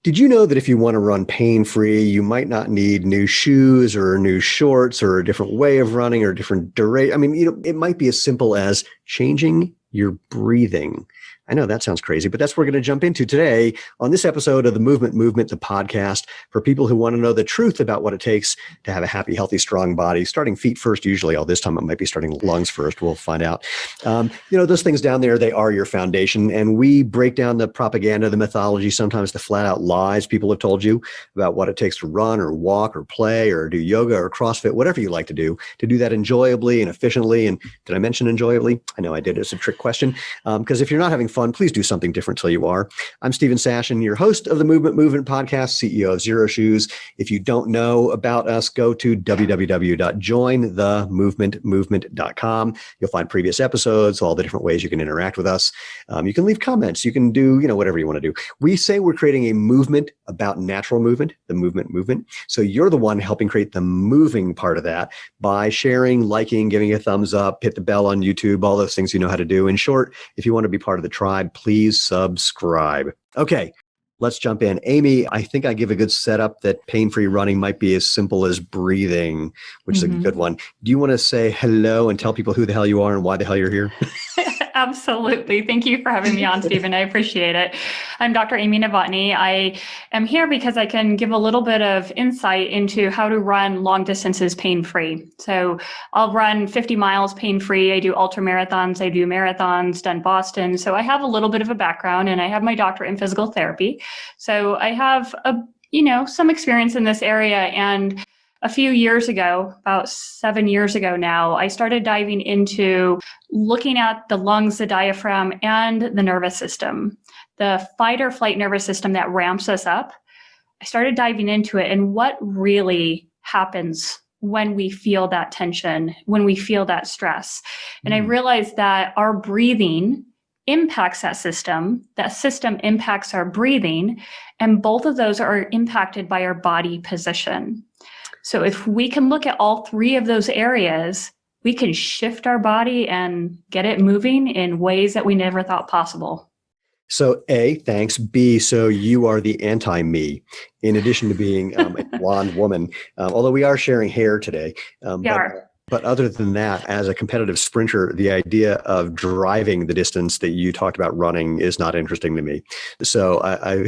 Did you know that if you want to run pain-free, you might not need new shoes or new shorts or a different way of running or a different duration? I mean, it might be as simple as changing your breathing. I know that sounds crazy, but that's what we're going to jump into today on this episode of the Movement, the podcast for people who want to know the truth about what it takes to have a happy, healthy, strong body, starting feet first, usually. This time it might be starting lungs first. We'll find out. Those things down there, they are your foundation. And we break down the propaganda, the mythology, sometimes the flat out lies people have told you about what it takes to run or walk or play or do yoga or CrossFit, whatever you like to do that enjoyably and efficiently. And did I mention enjoyably? I know I did. It's a trick question. Because if you're not having fun, please do something different till you are. I'm Stephen Sashen, your host of the Movement podcast, CEO of Zero Shoes. If you don't know about us, go to www.jointhemovementmovement.com. You'll find previous episodes, all the different ways you can interact with us. You can leave comments. You can do, whatever you want to do. We say we're creating a movement about natural movement, the movement. So you're the one helping create the moving part of that by sharing, liking, giving a thumbs up, hit the bell on YouTube, all those things you know how to do. In short, if you want to be part of the tribe, please subscribe. Okay, let's jump in. Amy, I think I give a good setup that pain-free running might be as simple as breathing, which is a good one. Do you want to say hello and tell people who the hell you are and why the hell you're here? Absolutely. Thank you for having me on, Stephen. I appreciate it. I'm Dr. Amy Novotny. I am here because I can give a little bit of insight into how to run long distances pain-free. So I'll run 50 miles pain-free. I do ultra marathons. I do marathons, done Boston. So I have a little bit of a background and I have my doctorate in physical therapy. So I have some experience in this area. And a few years ago, about 7 years ago now, I started diving into looking at the lungs, the diaphragm, and the nervous system, the fight or flight nervous system that ramps us up. I started diving into it and what really happens when we feel that tension, when we feel that stress. And I realized that our breathing impacts that system impacts our breathing, and both of those are impacted by our body position. So if we can look at all three of those areas, we can shift our body and get it moving in ways that we never thought possible. So A, thanks. B, so you are the anti-me, in addition to being a blonde woman, although we are sharing hair today. But other than that, as a competitive sprinter, the idea of driving the distance that you talked about running is not interesting to me. So I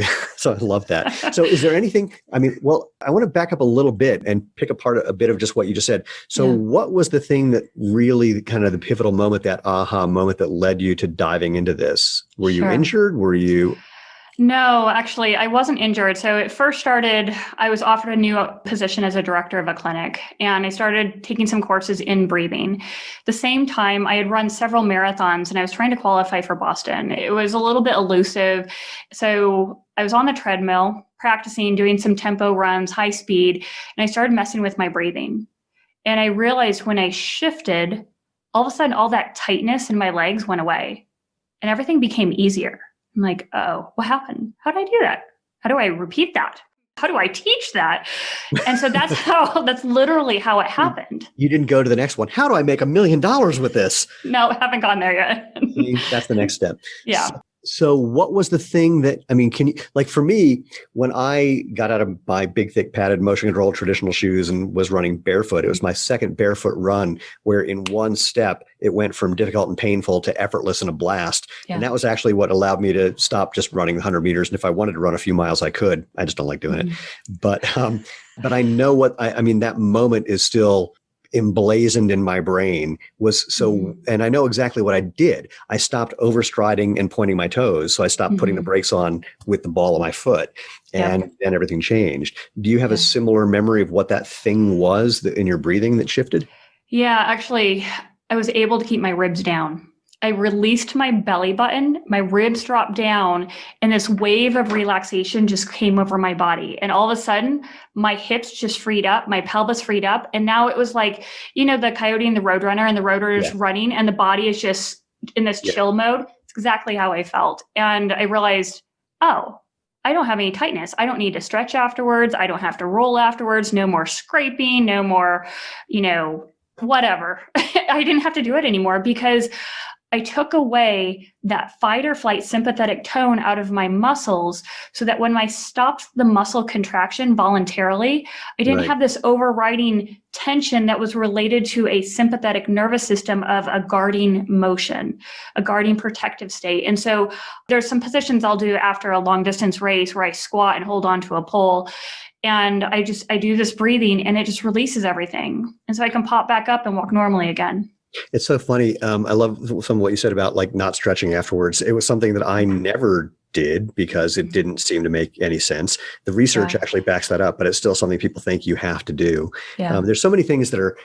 love that. So is there anything, I want to back up a little bit and pick apart a bit of just what you just said. So what was the thing that really kind of the pivotal moment, that aha moment that led you to diving into this? Were you injured? Were you... No, actually, I wasn't injured. So it first started, I was offered a new position as a director of a clinic, and I started taking some courses in breathing. The same time, I had run several marathons, and I was trying to qualify for Boston. It was a little bit elusive. So I was on the treadmill, practicing, doing some tempo runs, high speed, and I started messing with my breathing. And I realized when I shifted, all of a sudden, all that tightness in my legs went away, and everything became easier. I'm like, oh, what happened? How did I do that? How do I repeat that? How do I teach that? And so that's literally how it happened. You didn't go to the next one. How do I make $1 million with this? No, I haven't gone there yet. That's the next step. Yeah. So what was the thing that, can you, for me, when I got out of my big, thick, padded motion control traditional shoes and was running barefoot, it was my second barefoot run where in one step, it went from difficult and painful to effortless and a blast. Yeah. And that was actually what allowed me to stop just running 100 meters. And if I wanted to run a few miles, I could. I just don't like doing it. But I know what, that moment is still emblazoned in my brain and I know exactly what I did. I stopped overstriding and pointing my toes. So I stopped putting the brakes on with the ball of my foot, and then everything changed. Do you have a similar memory of what that thing was in your breathing that shifted? Yeah, actually, I was able to keep my ribs down. I released my belly button, my ribs dropped down, and this wave of relaxation just came over my body. And all of a sudden, my hips just freed up, my pelvis freed up. And now it was like, the coyote and the roadrunner, and the roadrunner is running, and the body is just in this chill mode. It's exactly how I felt. And I realized, oh, I don't have any tightness. I don't need to stretch afterwards. I don't have to roll afterwards. No more scraping, no more, whatever. I didn't have to do it anymore because I took away that fight or flight sympathetic tone out of my muscles so that when I stopped the muscle contraction voluntarily, I didn't have this overriding tension that was related to a sympathetic nervous system of a guarding motion, a guarding protective state. And so there's some positions I'll do after a long distance race where I squat and hold on to a pole. And I do this breathing and it just releases everything. And so I can pop back up and walk normally again. It's so funny. I love some of what you said about like not stretching afterwards. It was something that I never did because it didn't seem to make any sense. The research actually backs that up, but it's still something people think you have to do. There's so many things that are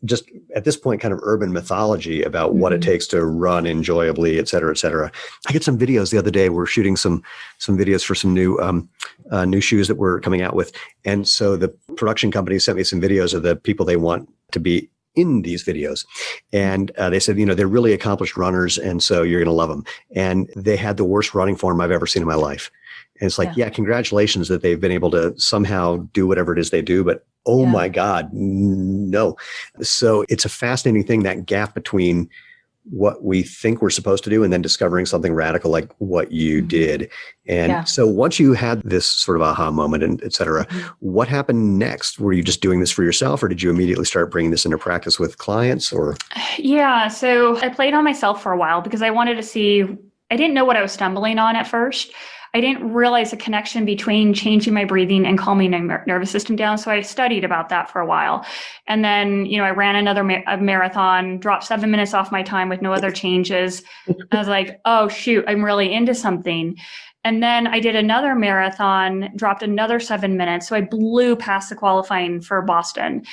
just at this point kind of urban mythology about what it takes to run enjoyably, et cetera, et cetera. I get some videos the other day. We're shooting some videos for some new shoes that we're coming out with. And so the production company sent me some videos of the people they want to be in these videos. And they said, they're really accomplished runners. And so you're going to love them. And they had the worst running form I've ever seen in my life. And it's like, congratulations that they've been able to somehow do whatever it is they do. But oh my God, no. So it's a fascinating thing, that gap between what we think we're supposed to do and then discovering something radical like what you did. And so once you had this sort of aha moment and et cetera, what happened next? Were you just doing this for yourself or did you immediately start bringing this into practice with clients or? Yeah. So I played on myself for a while because I wanted to see, I didn't know what I was stumbling on at first. I didn't realize a connection between changing my breathing and calming my nervous system down. So I studied about that for a while. And then, I ran another marathon, dropped 7 minutes off my time with no other changes. I was like, oh, shoot, I'm really into something. And then I did another marathon, dropped another 7 minutes. So I blew past the qualifying for Boston.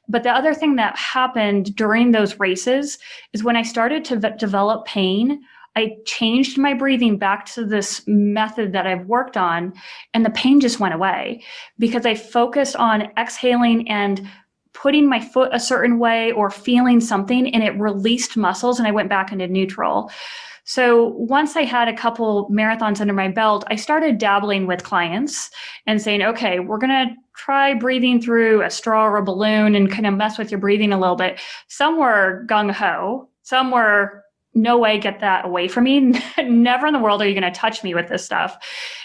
But the other thing that happened during those races is when I started to develop pain, I changed my breathing back to this method that I've worked on, and the pain just went away because I focused on exhaling and putting my foot a certain way or feeling something, and it released muscles and I went back into neutral. So once I had a couple marathons under my belt, I started dabbling with clients and saying, okay, we're going to try breathing through a straw or a balloon and kind of mess with your breathing a little bit. Some were gung-ho, some were no way, get that away from me. Never in the world are you going to touch me with this stuff.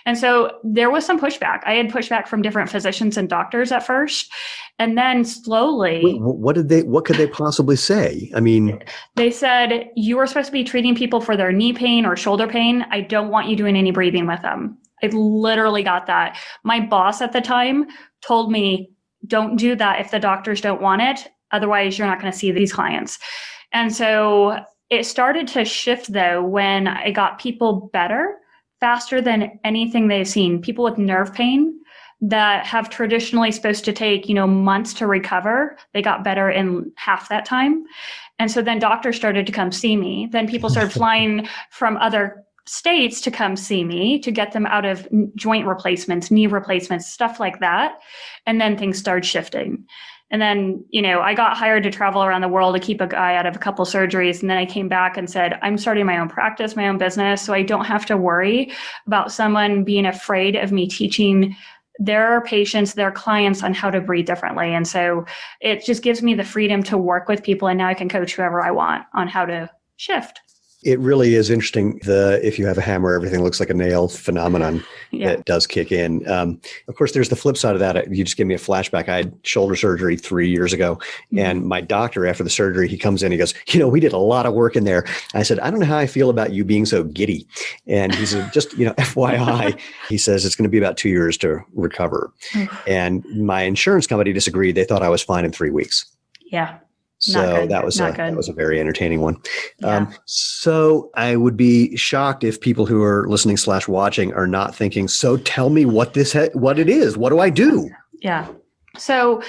And so there was some pushback. I had pushback from different physicians and doctors at first. And then slowly. Wait, what could they possibly say? I mean, they said, you are supposed to be treating people for their knee pain or shoulder pain. I don't want you doing any breathing with them. I literally got that. My boss at the time told me, don't do that if the doctors don't want it. Otherwise, you're not going to see these clients. And so it started to shift, though, when I got people better faster than anything they've seen. People with nerve pain that have traditionally supposed to take, months to recover, they got better in half that time. And so then doctors started to come see me. Then people started flying from other states to come see me to get them out of joint replacements, knee replacements, stuff like that. And then things started shifting. And then, I got hired to travel around the world to keep a guy out of a couple surgeries. And then I came back and said, I'm starting my own practice, my own business. So I don't have to worry about someone being afraid of me teaching their patients, their clients on how to breathe differently. And so it just gives me the freedom to work with people. And now I can coach whoever I want on how to shift. It really is interesting. If you have a hammer, everything looks like a nail phenomenon that does kick in. Of course, there's the flip side of that. You just give me a flashback. I had shoulder surgery 3 years ago. And my doctor, after the surgery, he comes in, he goes, we did a lot of work in there. I said, I don't know how I feel about you being so giddy. And he said, just, FYI, he says, it's going to be about 2 years to recover. And my insurance company disagreed. They thought I was fine in 3 weeks. Yeah. So that was a very entertaining one. Yeah. So I would be shocked if people who are listening / watching are not thinking, so tell me what it is. What do I do? Yeah. So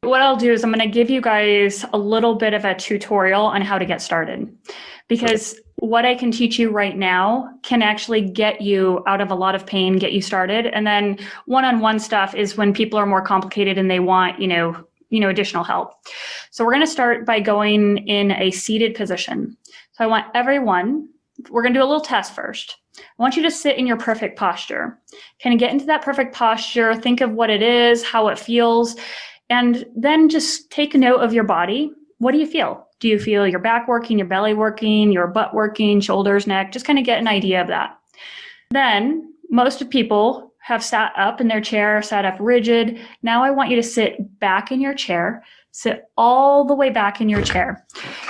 what I'll do is I'm going to give you guys a little bit of a tutorial on how to get started, because what I can teach you right now can actually get you out of a lot of pain, get you started. And then one-on-one stuff is when people are more complicated and they want, additional help. So we're going to start by going in a seated position. So I want everyone, we're going to do a little test first. I want you to sit in your perfect posture. Kind of get into that perfect posture, think of what it is, how it feels, and then just take note of your body. what do you feel? Do you feel your back working, your belly working, your butt working, shoulders, neck? Just kind of get an idea of that. Then most people have sat up in their chair, sat up rigid. Now I want you to sit back in your chair, sit all the way back in your chair.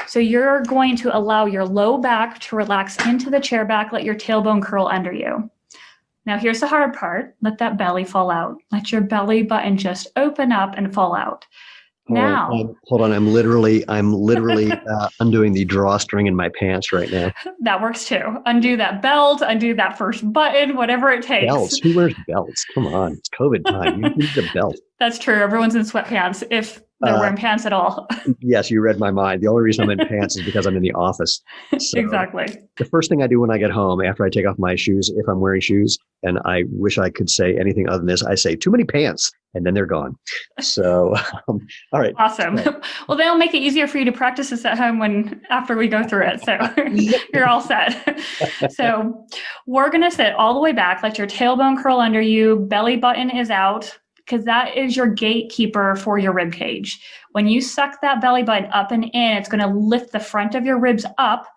So you're going to allow your low back to relax into the chair back, let your tailbone curl under you. Now here's the hard part. Let that belly fall out. Let your belly button just open up and fall out. Hold on. I'm literally undoing the drawstring in my pants right now. That works too. Undo that belt, undo that first button, whatever it takes. Belts? Who wears belts? Come on. It's COVID time. You need a belt. That's true. Everyone's in sweatpants if they're wearing pants at all. Yes, you read my mind. The only reason I'm in pants is because I'm in the office. So exactly. The first thing I do when I get home, after I take off my shoes, if I'm wearing shoes, and I wish I could say anything other than this, I say, too many pants, and then they're gone. So, all right. Awesome. Well, they'll make it easier for you to practice this at home after we go through it. So you're all set. So we're going to sit all the way back. Let your tailbone curl under you. Belly button is out, because that is your gatekeeper for your rib cage. When you suck that belly button up and in, it's going to lift the front of your ribs up,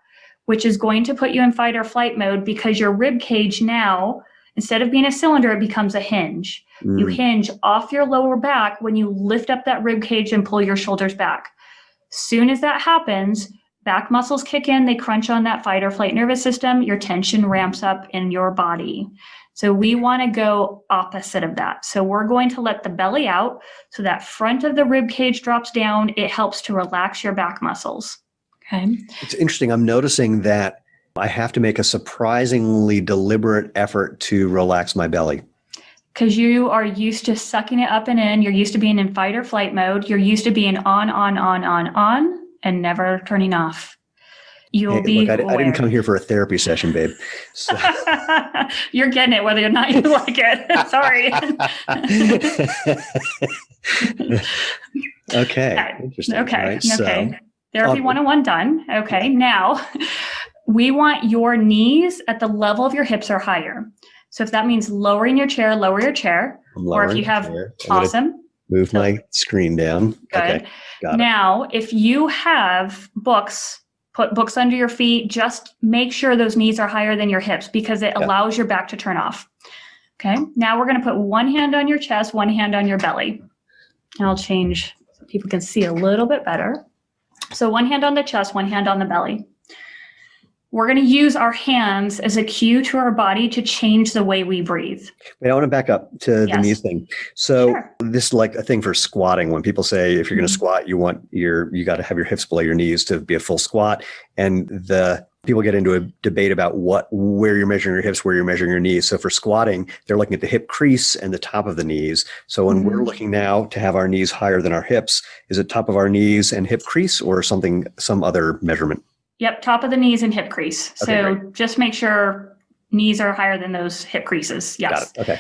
which is going to put you in fight or flight mode, because your rib cage now, instead of being a cylinder, it becomes a hinge. You hinge off your lower back when you lift up that rib cage and pull your shoulders back. Soon as that happens, back muscles kick in, they crunch on that fight or flight nervous system, your tension ramps up in your body. So we want to go opposite of that. So we're going to let the belly out so that front of the rib cage drops down. It helps to relax your back muscles. Okay. It's interesting. I'm noticing that I have to make a surprisingly deliberate effort to relax my belly. Because you are used to sucking it up and in. You're used to being in fight or flight mode. You're used to being on, and never turning off. You'll be look, I didn't come here for a therapy session, babe. So. You're getting it whether or not you like it. Sorry. Okay. Interesting. Okay. Right, okay. So, Therapy 101 done. Okay. Now we want your knees at the level of your hips or higher. So if that means lowering your chair, lower your chair. Or if you have, awesome. Move my screen down. Good. Okay. Got it. Now, if you have books, put books under your feet, just make sure those knees are higher than your hips, because it allows your back to turn off. Okay. Now we're going to put one hand on your chest, one hand on your belly. And I'll change so people can see a little bit better. So one hand on the chest, one hand on the belly. We're going to use our hands as a cue to our body to change the way we breathe. Wait, I want to back up to the knees thing. So this is like a thing for squatting. When people say, if you're going to squat, you got to have your hips below your knees to be a full squat. And the people get into a debate about where you're measuring your hips, where you're measuring your knees. So for squatting, they're looking at the hip crease and the top of the knees. So when we're looking now to have our knees higher than our hips, is it top of our knees and hip crease, or some other measurement? Yep, top of the knees and hip crease. Okay, so great. Just make sure knees are higher than those hip creases. Yes. Got it.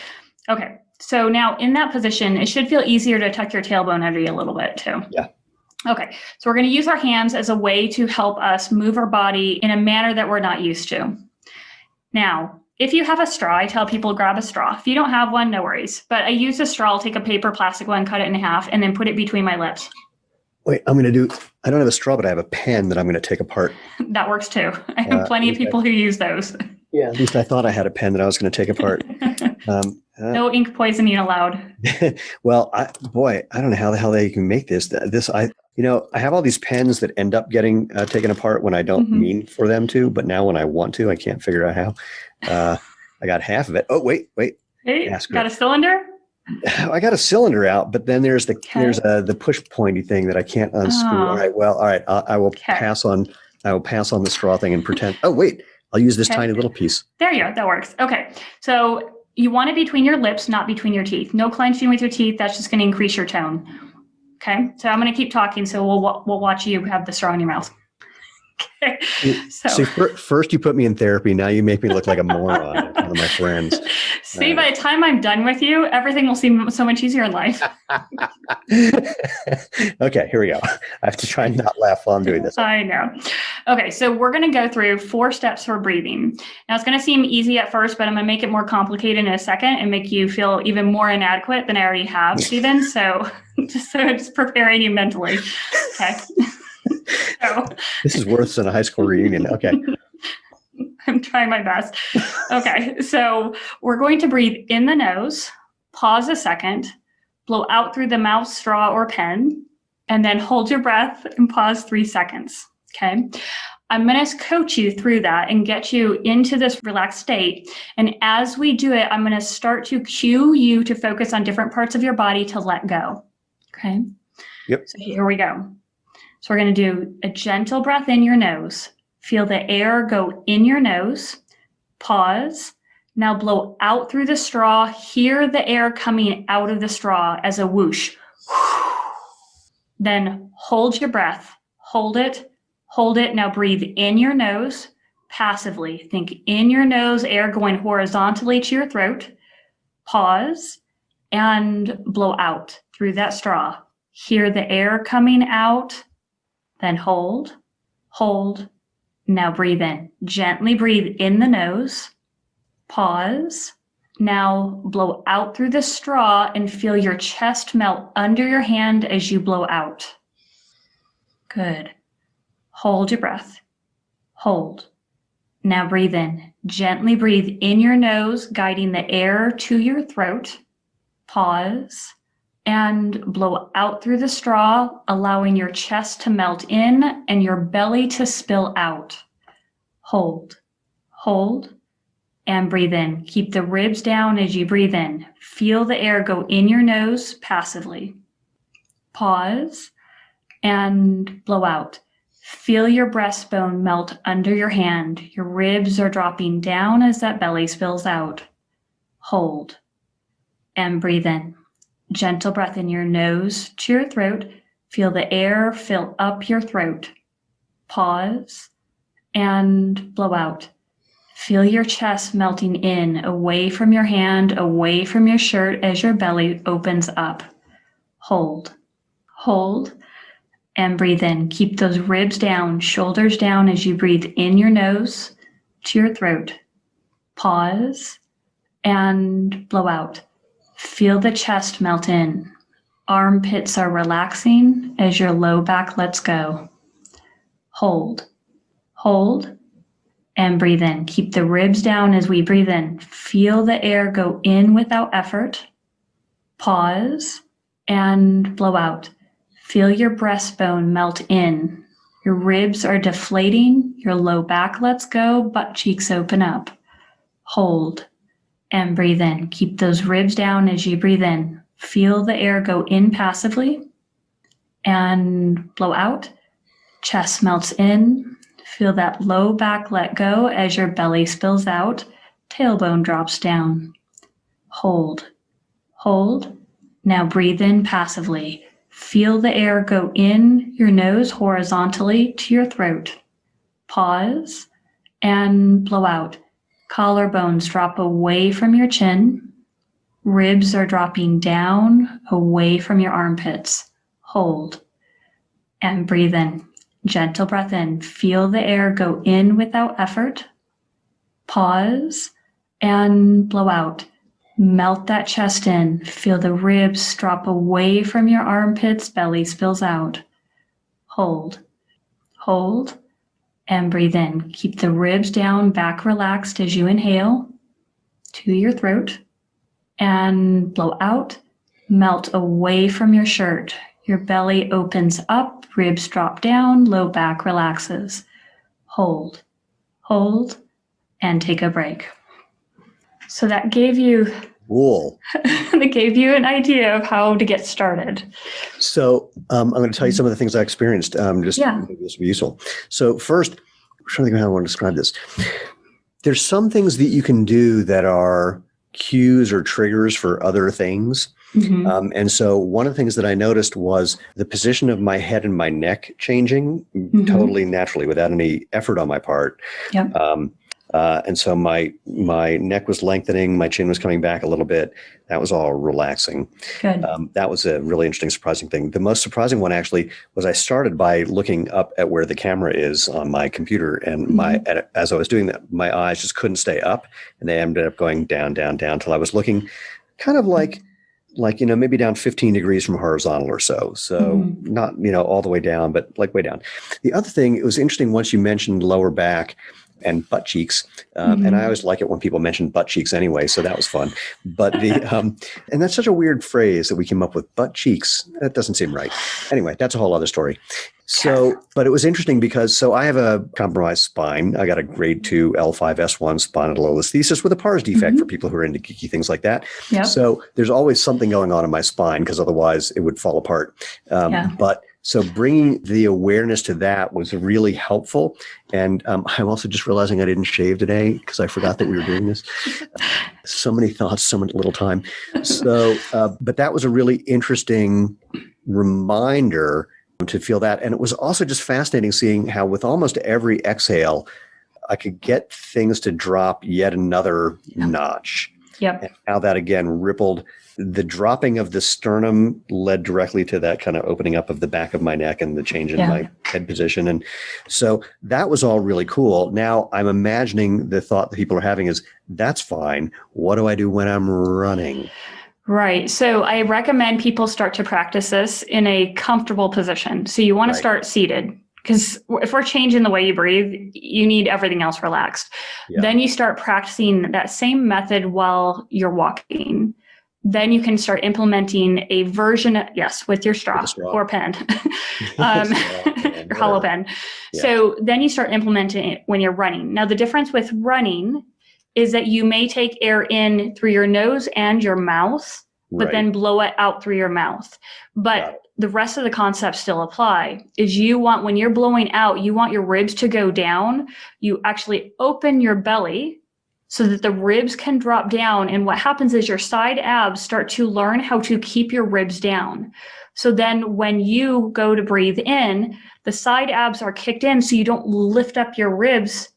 Okay. So now in that position, it should feel easier to tuck your tailbone under you a little bit too. Yeah. Okay. So we're going to use our hands as a way to help us move our body in a manner that we're not used to. Now, if you have a straw, I tell people grab a straw. If you don't have one, no worries. But I use a straw. I'll take a paper plastic one, cut it in half, and then put it between my lips. Wait, I don't have a straw, but I have a pen that I'm going to take apart. That works too. I have plenty of people who use those. Yeah, at least I thought I had a pen that I was going to take apart. No ink poisoning allowed. Well, I don't know how the hell they can make this. I have all these pens that end up getting taken apart when I don't mean for them to, but now when I want to, I can't figure out how. I got half of it. Oh, wait. Hey, got a cylinder? I got a cylinder out, but then there's the push pointy thing that I can't unscrew. All right. I will pass on the straw thing and pretend. Oh, wait, I'll use this tiny little piece. There you go. That works. Okay. So you want it between your lips, not between your teeth. No clenching with your teeth. That's just going to increase your tone. Okay. So I'm going to keep talking. So we'll watch you have the straw in your mouth. Okay. So first you put me in therapy. Now you make me look like a moron in front of my friends. See, by the time I'm done with you, everything will seem so much easier in life. Okay, here we go. I have to try and not laugh while I'm doing this. I know. Okay, so we're going to go through 4 steps for breathing. Now, it's going to seem easy at first, but I'm going to make it more complicated in a second and make you feel even more inadequate than I already have, Stephen. So just preparing you mentally. Okay. So This is worse than a high school reunion. Okay. I'm trying my best. Okay, so we're going to breathe in the nose, pause a second, blow out through the mouth, straw, or pen, and then hold your breath and pause 3 seconds. Okay. I'm going to coach you through that and get you into this relaxed state. And as we do it, I'm going to start to cue you to focus on different parts of your body to let go. Okay. Yep. So here we go. So we're going to do a gentle breath in your nose. Feel the air go in your nose. Pause. Now blow out through the straw. Hear the air coming out of the straw as a whoosh. Then hold your breath. Hold it. Hold it. Now breathe in your nose passively. Think in your nose, air going horizontally to your throat. Pause and blow out through that straw. Hear the air coming out. Then hold, hold. Now breathe in. Gently breathe in the nose. Pause. Now blow out through the straw and feel your chest melt under your hand as you blow out. Good. Hold your breath. Hold. Now breathe in. Gently breathe in your nose, guiding the air to your throat. Pause. And blow out through the straw, allowing your chest to melt in and your belly to spill out. Hold, hold, and breathe in. Keep the ribs down as you breathe in. Feel the air go in your nose passively. Pause and blow out. Feel your breastbone melt under your hand. Your ribs are dropping down as that belly spills out. Hold and breathe in. Gentle breath in your nose to your throat. Feel the air fill up your throat. Pause and blow out. Feel your chest melting in, away from your hand, away from your shirt as your belly opens up. Hold, hold, and breathe in. Keep those ribs down, shoulders down as you breathe in your nose to your throat. Pause and blow out. Feel the chest melt in. Armpits are relaxing as your low back lets go. Hold, hold, and breathe in. Keep the ribs down as we breathe in. Feel the air go in without effort. Pause and blow out. Feel your breastbone melt in. Your ribs are deflating. Your low back lets go, butt cheeks open up. Hold and breathe in. Keep those ribs down as you breathe in. Feel the air go in passively and blow out. Chest melts in. Feel that low back let go as your belly spills out. Tailbone drops down. Hold, hold. Now breathe in passively. Feel the air go in your nose horizontally to your throat. Pause and blow out. Collarbones drop away from your chin. Ribs are dropping down away from your armpits. Hold and breathe in. Gentle breath in. Feel the air go in without effort. Pause and blow out. Melt that chest in. Feel the ribs drop away from your armpits. Belly spills out. Hold, hold, and breathe in. Keep the ribs down, back relaxed as you inhale to your throat and blow out. Melt away from your shirt. Your belly opens up, ribs drop down, low back relaxes. Hold, hold, and take a break. So that gave you Cool. that gave you an idea of how to get started. So I'm going to tell you some of the things I experienced. Yeah. Maybe this will be useful. So first, I'm trying to think of how I want to describe this. There's some things that you can do that are cues or triggers for other things. Mm-hmm. And so one of the things that I noticed was the position of my head and my neck changing totally naturally without any effort on my part. Yep. And so my neck was lengthening, my chin was coming back a little bit. That was all relaxing. Good. That was a really interesting, surprising thing. The most surprising one actually was I started by looking up at where the camera is on my computer, and as I was doing that, my eyes just couldn't stay up, and they ended up going down, down, down till I was looking kind of like like, maybe down 15 degrees from horizontal or so. So not, all the way down, but like way down. The other thing, it was interesting once you mentioned lower back and butt cheeks. And I always like it when people mention butt cheeks anyway. So that was fun. But and that's such a weird phrase that we came up with, butt cheeks. That doesn't seem right. Anyway, that's a whole other story. So, but it was interesting because, I have a compromised spine. I got a grade 2 L5S1 spondylolisthesis with a pars defect for people who are into geeky things like that. Yep. So there's always something going on in my spine because otherwise it would fall apart. But so bringing the awareness to that was really helpful. And I'm also just realizing I didn't shave today because I forgot that we were doing this. So many thoughts, so much little time. So, but that was a really interesting reminder to feel that. And it was also just fascinating seeing how with almost every exhale, I could get things to drop yet another notch. Yep. And how that again rippled. The dropping of the sternum led directly to that kind of opening up of the back of my neck and the change in my head position. And so that was all really cool. Now I'm imagining the thought that people are having is, that's fine. What do I do when I'm running? Right. So I recommend people start to practice this in a comfortable position. So you want to start seated, because if we're changing the way you breathe, you need everything else relaxed. Yeah. Then you start practicing that same method while you're walking. Then you can start implementing a version, with your straw or pen, hollow pen. Yeah. So then you start implementing it when you're running. Now, the difference with running is that you may take air in through your nose and your mouth, but then blow it out through your mouth. But the rest of the concepts still apply. Is when you're blowing out, you want your ribs to go down. You actually open your belly so that the ribs can drop down. And what happens is your side abs start to learn how to keep your ribs down. So then when you go to breathe in, the side abs are kicked in so you don't lift up your ribs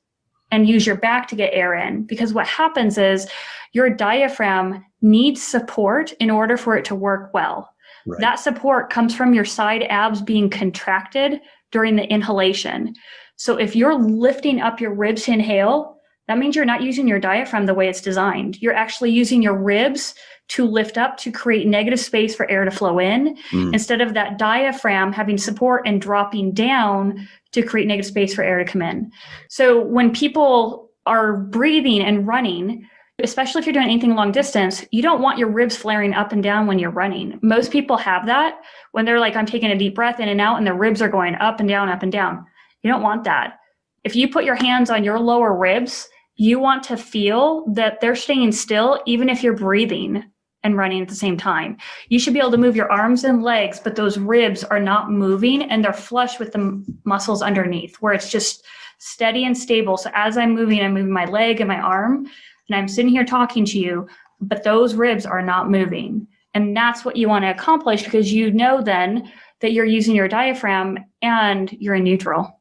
and use your back to get air in. Because what happens is your diaphragm needs support in order for it to work well. Right. That support comes from your side abs being contracted during the inhalation. So if you're lifting up your ribs to inhale, that means you're not using your diaphragm the way it's designed. You're actually using your ribs to lift up to create negative space for air to flow in, instead of that diaphragm having support and dropping down to create negative space for air to come in. So when people are breathing and running, especially if you're doing anything long distance, you don't want your ribs flaring up and down when you're running. Most people have that when they're like, I'm taking a deep breath in and out and the ribs are going up and down, up and down. You don't want that. If you put your hands on your lower ribs, you want to feel that they're staying still, even if you're breathing and running at the same time. You should be able to move your arms and legs, but those ribs are not moving and they're flush with the muscles underneath, where it's just steady and stable. So as I'm moving my leg and my arm, and I'm sitting here talking to you, but those ribs are not moving. And that's what you want to accomplish, because you know then that you're using your diaphragm and you're in neutral.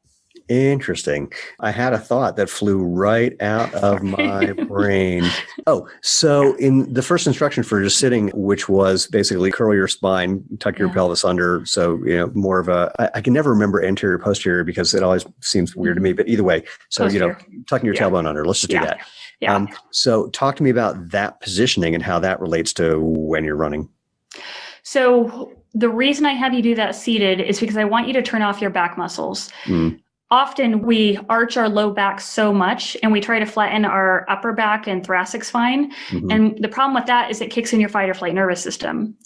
Interesting. I had a thought that flew right out of my brain. Oh, so in the first instruction for just sitting, which was basically curl your spine, tuck your pelvis under. So, more of I can never remember anterior, posterior because it always seems weird to me, but either way. So, posterior. Tucking your tailbone under. Let's just do that. Yeah. So talk to me about that positioning and how that relates to when you're running. So the reason I have you do that seated is because I want you to turn off your back muscles. Often we arch our low back so much and we try to flatten our upper back and thoracic spine. And the problem with that is it kicks in your fight or flight nervous system.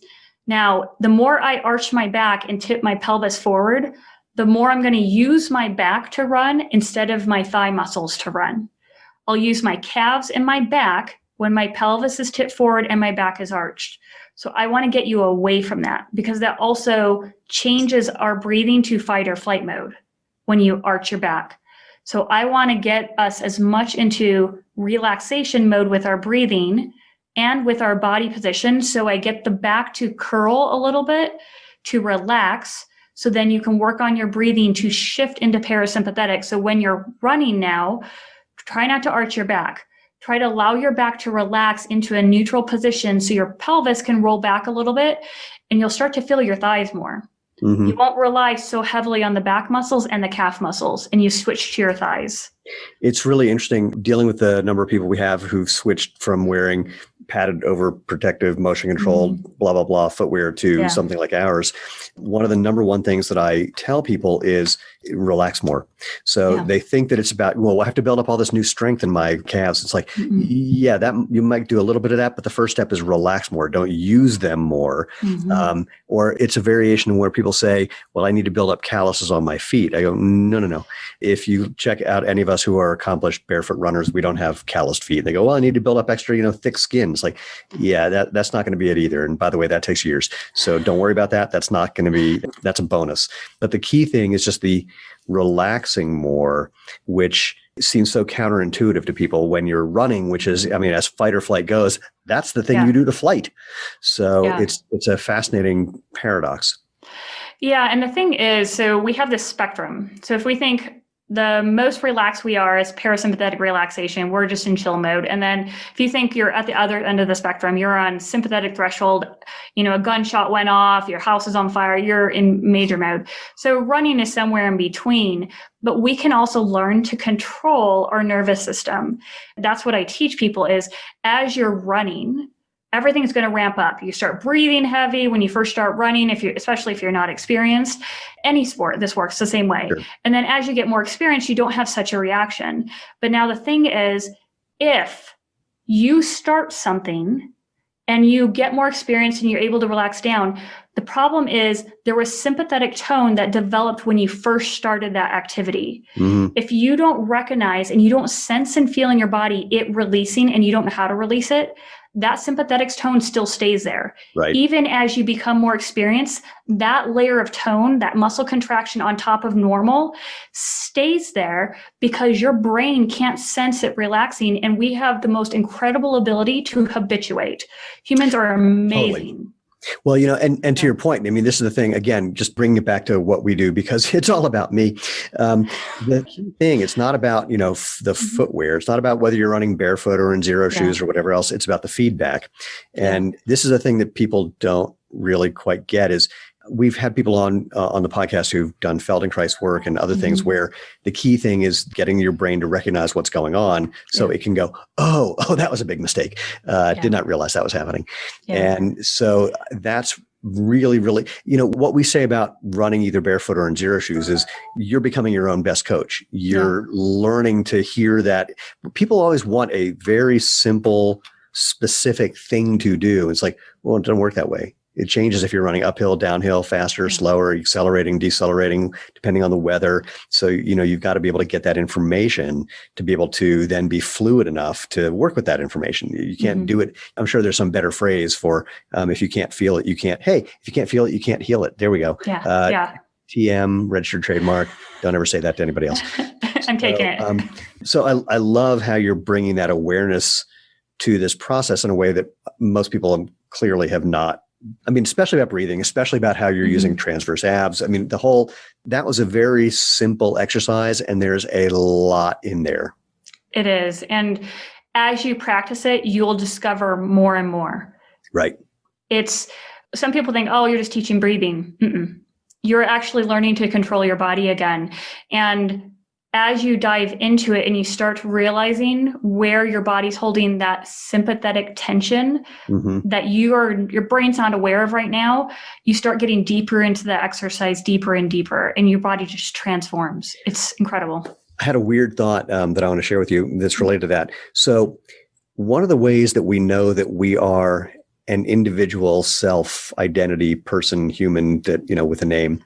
Now, the more I arch my back and tip my pelvis forward, the more I'm going to use my back to run instead of my thigh muscles to run. I'll use my calves and my back when my pelvis is tipped forward and my back is arched. So I want to get you away from that, because that also changes our breathing to fight or flight mode when you arch your back. So I want to get us as much into relaxation mode with our breathing and with our body position. So I get the back to curl a little bit, to relax. So then you can work on your breathing to shift into parasympathetic. So when you're running now, try not to arch your back. Try to allow your back to relax into a neutral position so your pelvis can roll back a little bit and you'll start to feel your thighs more. You won't rely so heavily on the back muscles and the calf muscles, and you switch to your thighs. It's really interesting dealing with the number of people we have who've switched from wearing padded over protective motion controlled blah, blah, blah footwear to something like ours. One of the number one things that I tell people is relax more. So they think that it's about, well, I have to build up all this new strength in my calves. It's like, yeah, that you might do a little bit of that, but the first step is relax more. Don't use them more. Or it's a variation where people say, well, I need to build up calluses on my feet. I go, no. If you check out any of us who are accomplished barefoot runners, we don't have calloused feet. They go, well, I need to build up extra, thick skin. It's like, yeah, that's not going to be it either. And by the way, that takes years. So don't worry about that. That's not going to be, that's a bonus. But the key thing is just the relaxing more, which seems so counterintuitive to people when you're running, which is, I mean, as fight or flight goes, that's the thing you do to flight. So it's a fascinating paradox. Yeah. And the thing is, so we have this spectrum. So if we think the most relaxed we are is parasympathetic relaxation, we're just in chill mode. And then if you think you're at the other end of the spectrum, you're on sympathetic threshold, a gunshot went off, your house is on fire, you're in major mode. So running is somewhere in between, but we can also learn to control our nervous system. That's what I teach people is as you're running, everything's going to ramp up. You start breathing heavy when you first start running, especially if you're not experienced. Any sport, this works the same way. Sure. And then as you get more experience, you don't have such a reaction. But now the thing is, if you start something and you get more experience and you're able to relax down, the problem is there was sympathetic tone that developed when you first started that activity. If you don't recognize and you don't sense and feel in your body it releasing and you don't know how to release it, that sympathetic tone still stays there. Right. Even as you become more experienced, that layer of tone, that muscle contraction on top of normal stays there because your brain can't sense it relaxing. And we have the most incredible ability to habituate. Humans are amazing. Totally. Well, and to your point, I mean, this is the thing, again, just bringing it back to what we do, because it's all about me. The key thing, it's not about, the footwear. It's not about whether you're running barefoot or in zero shoes or whatever else. It's about the feedback. And this is a thing that people don't really quite get is we've had people on the podcast who've done Feldenkrais work and other things where the key thing is getting your brain to recognize what's going on so it can go, oh, that was a big mistake. Did not realize that was happening. And so that's really, really, what we say about running either barefoot or in zero shoes is you're becoming your own best coach. You're learning to hear that. People always want a very simple, specific thing to do. It's like, well, it doesn't work that way. It changes if you're running uphill, downhill, faster, slower, accelerating, decelerating, depending on the weather. So, you've got to be able to get that information to be able to then be fluid enough to work with that information. You can't do it. I'm sure there's some better phrase for if you can't feel it, you can't. Hey, if you can't feel it, you can't heal it. There we go. TM, registered trademark. Don't ever say that to anybody else. I'm taking it. So I love how you're bringing that awareness to this process in a way that most people clearly have not. I mean, especially about breathing, especially about how you're using transverse abs. I mean, that was a very simple exercise and there's a lot in there. It is. And as you practice it, you'll discover more and more. Right. Some people think, oh, you're just teaching breathing. You're actually learning to control your body again. And as you dive into it and you start realizing where your body's holding that sympathetic tension that your brain's not aware of right now, you start getting deeper into the exercise, deeper and deeper, and your body just transforms. It's incredible. I had a weird thought that I want to share with you that's related to that. So one of the ways that we know that we are an individual self-identity person, human that, with a name,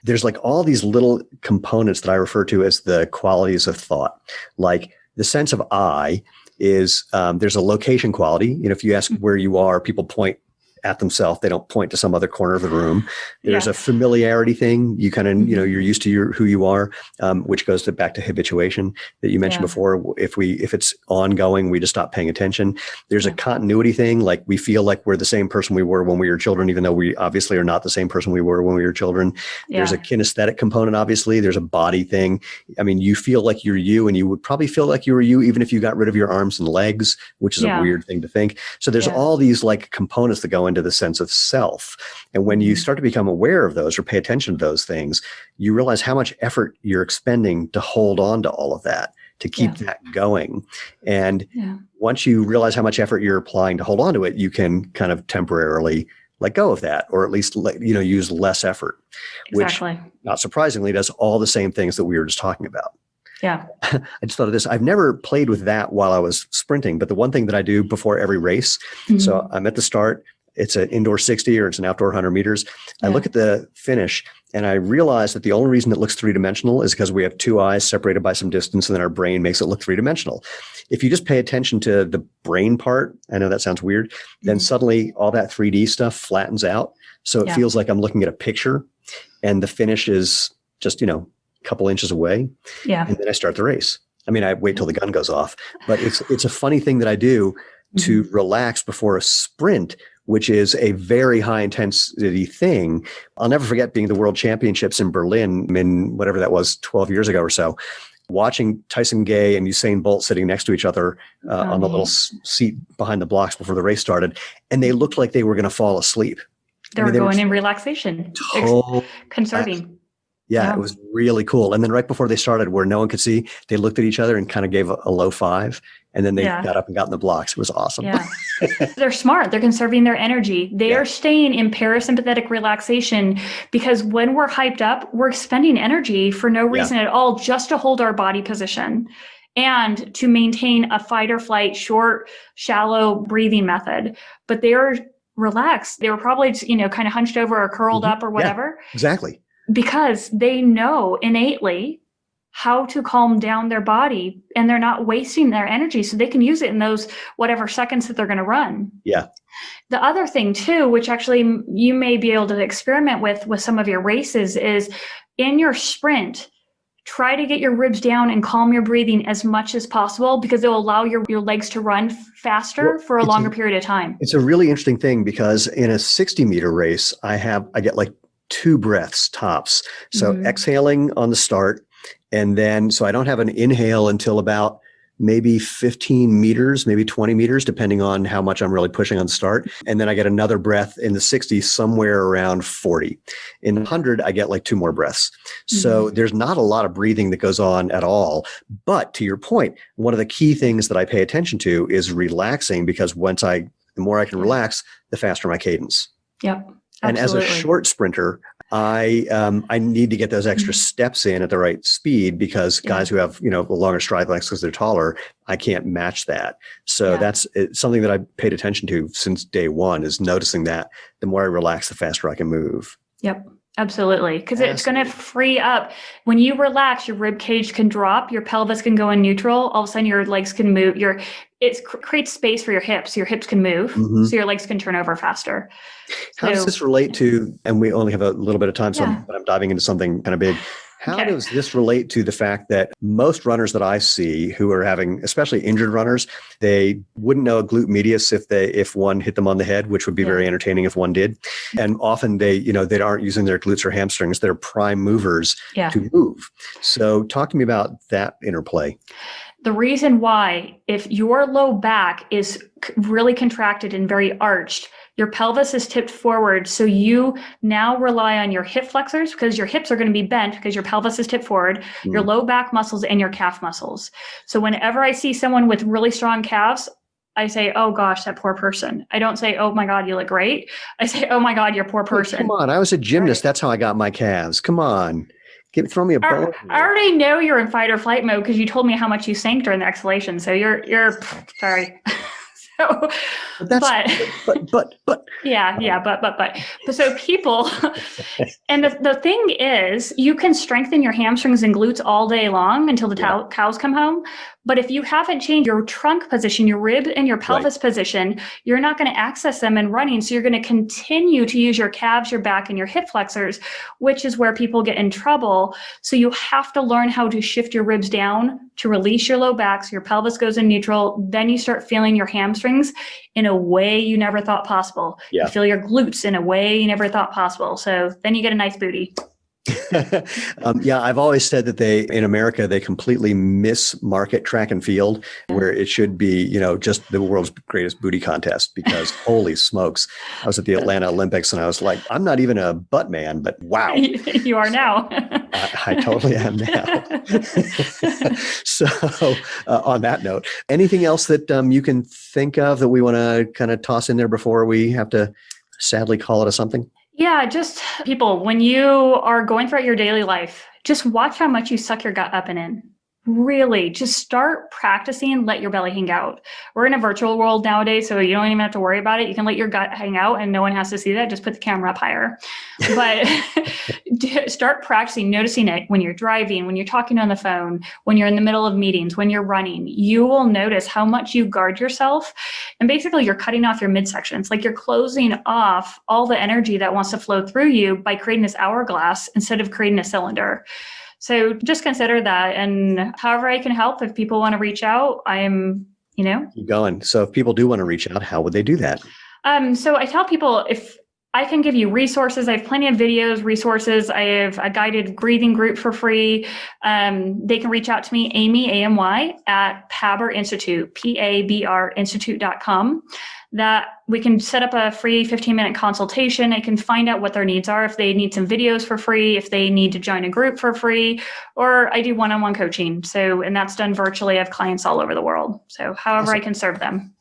there's like all these little components that I refer to as the qualities of thought. Like the sense of I is there's a location quality. If you ask where you are, people point at themselves. They don't point to some other corner of the room. There's a familiarity thing. You kind of, you're used to who you are, which goes back to habituation that you mentioned before. If it's ongoing, we just stop paying attention. There's a continuity thing. Like we feel like we're the same person we were when we were children, even though we obviously are not the same person we were when we were children. There's a kinesthetic component. Obviously there's a body thing. I mean, you feel like you're you, and you would probably feel like you were you, even if you got rid of your arms and legs, which is a weird thing to think. So there's all these like components that go into the sense of self. And when you start to become aware of those or pay attention to those things, you realize how much effort you're expending to hold on to all of that, to keep Yeah. that going. And Yeah. once you realize how much effort you're applying to hold on to it, you can kind of temporarily let go of that, or at least use less effort, Exactly. which not surprisingly does all the same things that we were just talking about. Yeah. I just thought of this. I've never played with that while I was sprinting, but the one thing that I do before every race, so I'm at the start, it's an indoor 60 or it's an outdoor 100 meters. I look at the finish and I realize that the only reason it looks three-dimensional is because we have two eyes separated by some distance and then our brain makes it look three-dimensional. If you just pay attention to the brain part, I know that sounds weird, then suddenly all that 3D stuff flattens out. So it feels like I'm looking at a picture and the finish is just, a couple inches away. Yeah. And then I start the race. I mean, I wait till the gun goes off, but it's a funny thing that I do to relax before a sprint, which is a very high intensity thing. I'll never forget being the World Championships in Berlin in whatever that was, 12 years ago or so, watching Tyson Gay and Usain Bolt sitting next to each other on the little seat behind the blocks before the race started. And they looked like they were going to fall asleep. They were going in relaxation, conserving. Yeah, it was really cool. And then right before they started, where no one could see, they looked at each other and kind of gave a low five. And then they got up and got in the blocks. It was awesome. Yeah. They're smart. They're conserving their energy. They are staying in parasympathetic relaxation because when we're hyped up, we're expending energy for no reason at all, just to hold our body position and to maintain a fight or flight, short, shallow breathing method. But they're relaxed. They were probably, kind of hunched over or curled up or whatever. Yeah, exactly. Because they know innately how to calm down their body and they're not wasting their energy. So they can use it in those whatever seconds that they're going to run. Yeah. The other thing too, which actually you may be able to experiment with some of your races, is in your sprint, try to get your ribs down and calm your breathing as much as possible because it will allow your legs to run faster for a longer period of time. It's a really interesting thing because in a 60-meter race, I get like 2 breaths tops. So exhaling on the start. And then, so I don't have an inhale until about maybe 15 meters, maybe 20 meters, depending on how much I'm really pushing on the start. And then I get another breath in the 60 somewhere around 40. In 100, I get like 2 more breaths. So there's not a lot of breathing that goes on at all. But to your point, one of the key things that I pay attention to is relaxing because the more I can relax, the faster my cadence. Yep. And Absolutely. as a short sprinter, I need to get those extra steps in at the right speed because guys who have, a longer stride lengths because they're taller, I can't match that. So that's something that I paid attention to since day one is noticing that the more I relax, the faster I can move. Yep. Absolutely. Because it's going to free up. When you relax, your rib cage can drop, your pelvis can go in neutral. All of a sudden your legs can move. It creates space for your hips. Your hips can move. So your legs can turn over faster. How does this relate to, and we only have a little bit of time, but I'm diving into something kind of big. How does this relate to the fact that most runners that I see who are having, especially injured runners, they wouldn't know a glute medius if one hit them on the head, which would be very entertaining if one did. And often they aren't using their glutes or hamstrings, they're prime movers to move. So talk to me about that interplay. The reason why, if your low back is really contracted and very arched, your pelvis is tipped forward. So you now rely on your hip flexors because your hips are going to be bent because your pelvis is tipped forward, your low back muscles and your calf muscles. So whenever I see someone with really strong calves, I say, oh gosh, that poor person. I don't say, oh my God, you look great. I say, oh my God, you're a poor person. Come on. I was a gymnast. That's how I got my calves. Come on. Throw me a bone. I already know you're in fight or flight mode because you told me how much you sank during the exhalation. So you're sorry. But so people, and the thing is, you can strengthen your hamstrings and glutes all day long until the cows come home. But if you haven't changed your trunk position, your rib and your pelvis position, you're not going to access them in running. So you're going to continue to use your calves, your back, and your hip flexors, which is where people get in trouble. So you have to learn how to shift your ribs down to release your low back so your pelvis goes in neutral. Then you start feeling your hamstrings in a way you never thought possible. You feel your glutes in a way you never thought possible. So then you get a nice booty. Yeah, I've always said that in America, they completely mismarket track and field, where it should be, just the world's greatest booty contest, because holy smokes, I was at the Atlanta Olympics and I was like, I'm not even a butt man, but wow. You are now. I totally am now. So on that note, anything else that you can think of that we want to kind of toss in there before we have to sadly call it a something? Yeah, just people, when you are going throughout your daily life, just watch how much you suck your gut up and in. Really, just start practicing, let your belly hang out. We're in a virtual world nowadays, so you don't even have to worry about it. You can let your gut hang out and no one has to see that. Just put the camera up higher. But start practicing, noticing it when you're driving, when you're talking on the phone, when you're in the middle of meetings, when you're running. You will notice how much you guard yourself. And basically, you're cutting off your midsections. Like, you're closing off all the energy that wants to flow through you by creating this hourglass instead of creating a cylinder. So just consider that. And however I can help, if people want to reach out, Keep going. So if people do want to reach out, how would they do that? So I tell people, if I can give you resources, I have plenty of videos, resources. I have a guided breathing group for free. They can reach out to me, Amy, AMY, at PABR Institute, PABR Institute.com. That we can set up a free 15-minute consultation. I can find out what their needs are, if they need some videos for free, if they need to join a group for free, or I do one-on-one coaching. And that's done virtually. I have clients all over the world. So however Awesome. I can serve them.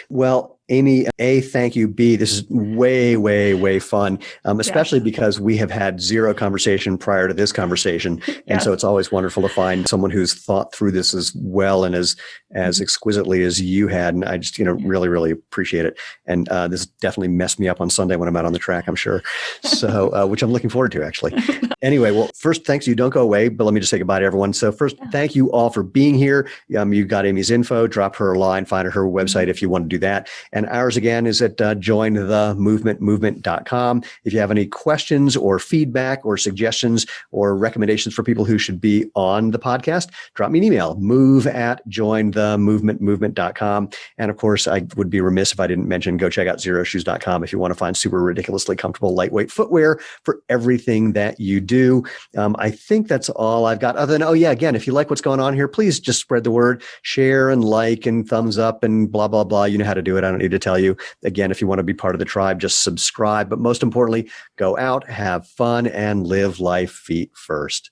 Well, Amy, A, thank you. B, this is way, way, way fun, especially because we have had zero conversation prior to this conversation. And so it's always wonderful to find someone who's thought through this as well and as exquisitely as you had. And I just, really, really appreciate it. And this definitely messed me up on Sunday when I'm out on the track, I'm sure. So, which I'm looking forward to, actually. Anyway, well, first, thanks. You don't go away, but let me just say goodbye to everyone. So first, thank you all for being here. You've got Amy's info, drop her a line, find her website if you want to do that. And ours again is at jointhemovement.com. If you have any questions or feedback or suggestions or recommendations for people who should be on the podcast, drop me an email, move@jointhemovement.com. And of course, I would be remiss if I didn't mention, go check out zeroshoes.com if you want to find super ridiculously comfortable, lightweight footwear for everything that you do. I think that's all I've got. Other than, again, if you like what's going on here, please just spread the word, share and like and thumbs up and blah, blah, blah. You know how to do it. I don't need to tell you. Again, if you want to be part of the tribe, just subscribe. But most importantly, go out, have fun, and live life feet first.